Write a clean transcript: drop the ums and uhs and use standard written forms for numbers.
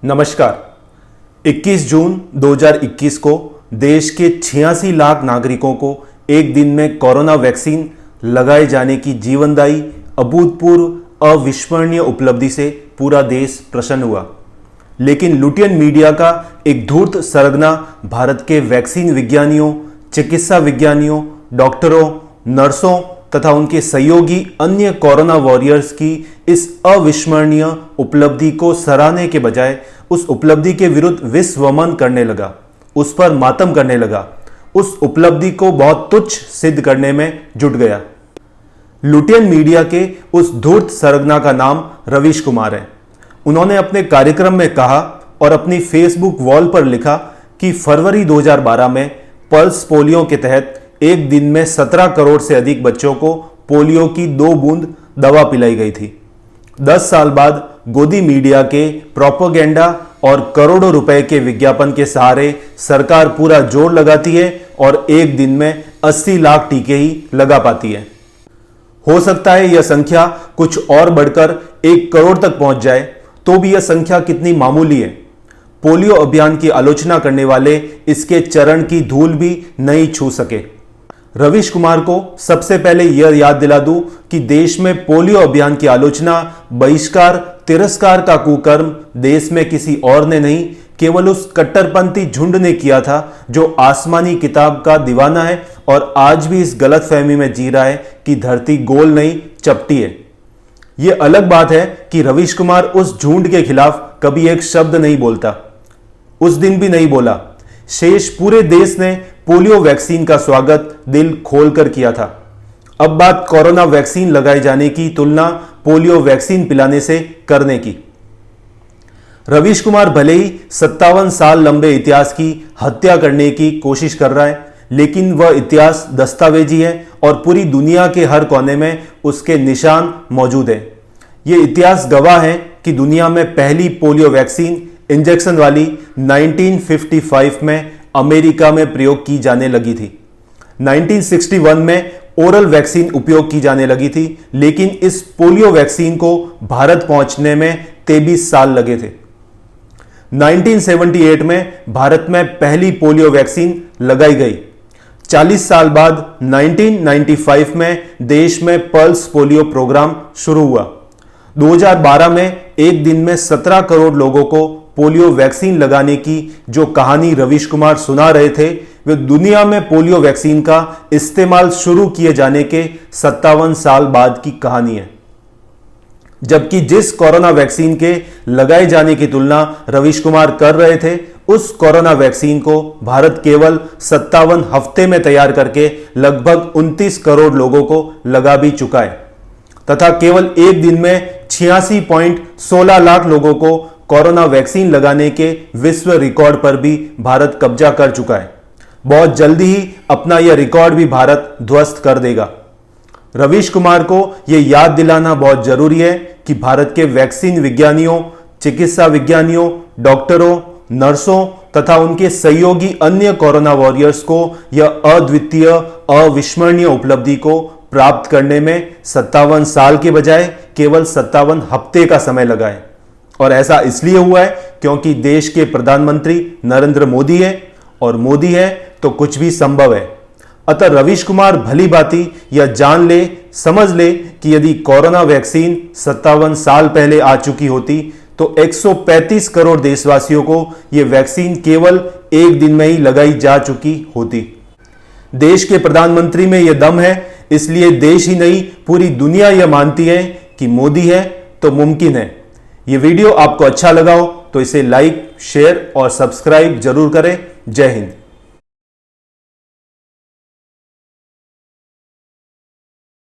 नमस्कार। 21 जून 2021 को देश के 86 लाख नागरिकों को एक दिन में कोरोना वैक्सीन लगाए जाने की जीवनदायी, अभूतपूर्व, अविस्मरणीय उपलब्धि से पूरा देश प्रसन्न हुआ। लेकिन लुटियन मीडिया का एक धूर्त सरगना भारत के वैक्सीन विज्ञानियों, चिकित्सा विज्ञानियों, डॉक्टरों, नर्सों तथा उनके सहयोगी अन्य कोरोना वॉरियर्स की इस अविस्मरणीय उपलब्धि को सराहने के बजाय उस उपलब्धि के विरुद्ध विस्वमन करने लगा, उस पर मातम करने लगा, उस उपलब्धि को बहुत तुच्छ सिद्ध करने में जुट गया। लुटियन मीडिया के उस धूर्त सरगना का नाम रवीश कुमार है। उन्होंने अपने कार्यक्रम में कहा और अपनी फेसबुक वॉल पर लिखा कि फरवरी 2012 में पल्स पोलियो के तहत एक दिन में 17 करोड़ से अधिक बच्चों को पोलियो की 2 बूंद दवा पिलाई गई थी। 10 साल बाद गोदी मीडिया के प्रोपेगेंडा और करोड़ों रुपए के विज्ञापन के सहारे सरकार पूरा जोर लगाती है और एक दिन में 80 लाख टीके ही लगा पाती है। हो सकता है यह संख्या कुछ और बढ़कर 1 करोड़ तक पहुंच जाए, तो भी यह संख्या कितनी मामूली है। पोलियो अभियान की आलोचना करने वाले इसके चरण की धूल भी नहीं छू सके। रवीश कुमार को सबसे पहले यह याद दिला दूं कि देश में पोलियो अभियान की आलोचना, बहिष्कार, तिरस्कार का कुकर्म देश में किसी और ने नहीं, केवल उस कट्टरपंथी झुंड ने किया था जो आसमानी किताब का दीवाना है और आज भी इस गलतफहमी में जी रहा है कि धरती गोल नहीं चपटी है। यह अलग बात है कि रवीश कुमार उस झुंड के खिलाफ कभी एक शब्द नहीं बोलता, उस दिन भी नहीं बोला। शेष पूरे देश ने पोलियो वैक्सीन का स्वागत दिल खोलकर किया था। अब बात कोरोना वैक्सीन लगाए जाने की तुलना पोलियो वैक्सीन पिलाने से करने की। रवीश कुमार भले ही 57 साल लंबे इतिहास की हत्या करने की कोशिश कर रहा है, लेकिन वह इतिहास दस्तावेजी है और पूरी दुनिया के हर कोने में उसके निशान मौजूद हैं। यह इतिहास गवाह है कि दुनिया में पहली पोलियो वैक्सीन इंजेक्शन वाली 1955 में अमेरिका में प्रयोग की जाने लगी थी। 1961 में ओरल वैक्सीन उपयोग की जाने लगी थी, लेकिन इस पोलियो वैक्सीन को भारत पहुंचने में 23 साल लगे थे। 1978 में भारत में पहली पोलियो वैक्सीन लगाई गई। 40 साल बाद 1995 में देश में पल्स पोलियो प्रोग्राम शुरू हुआ। 2012 में एक दिन में 17 करोड़ लोगों को पोलियो वैक्सीन लगाने की जो कहानी रवीश कुमार सुना रहे थे, वे दुनिया में पोलियो वैक्सीन का इस्तेमाल शुरू किए जाने के 57 साल बाद की कहानी है। जबकि जिस कोरोना वैक्सीन के लगाए जाने की तुलना रवीश कुमार कर रहे थे, उस कोरोना वैक्सीन को भारत केवल 57 हफ्ते में तैयार करके लगभग 29 करोड़ लोगों को लगा भी चुका है तथा केवल एक दिन में 86.16 लाख लोगों को कोरोना वैक्सीन लगाने के विश्व रिकॉर्ड पर भी भारत कब्जा कर चुका है। बहुत जल्दी ही अपना यह रिकॉर्ड भी भारत ध्वस्त कर देगा। रवीश कुमार को यह याद दिलाना बहुत जरूरी है कि भारत के वैक्सीन विज्ञानियों, चिकित्सा विज्ञानियों, डॉक्टरों, नर्सों तथा उनके सहयोगी अन्य कोरोना वॉरियर्स को यह अद्वितीय, अविस्मरणीय उपलब्धि को प्राप्त करने में 57 साल के बजाय केवल 57 हफ्ते का समय लगा है। और ऐसा इसलिए हुआ है क्योंकि देश के प्रधानमंत्री नरेंद्र मोदी है और मोदी है तो कुछ भी संभव है। अतः रवीश कुमार भली भांति यह जान ले, समझ ले कि यदि कोरोना वैक्सीन 57 साल पहले आ चुकी होती तो 135 करोड़ देशवासियों को यह वैक्सीन केवल एक दिन में ही लगाई जा चुकी होती। देश के प्रधानमंत्री में यह दम है, इसलिए देश ही नहीं पूरी दुनिया यह मानती है कि मोदी है तो मुमकिन है। यह वीडियो आपको अच्छा लगा हो तो इसे लाइक, शेयर और सब्सक्राइब जरूर करें। जय हिंद।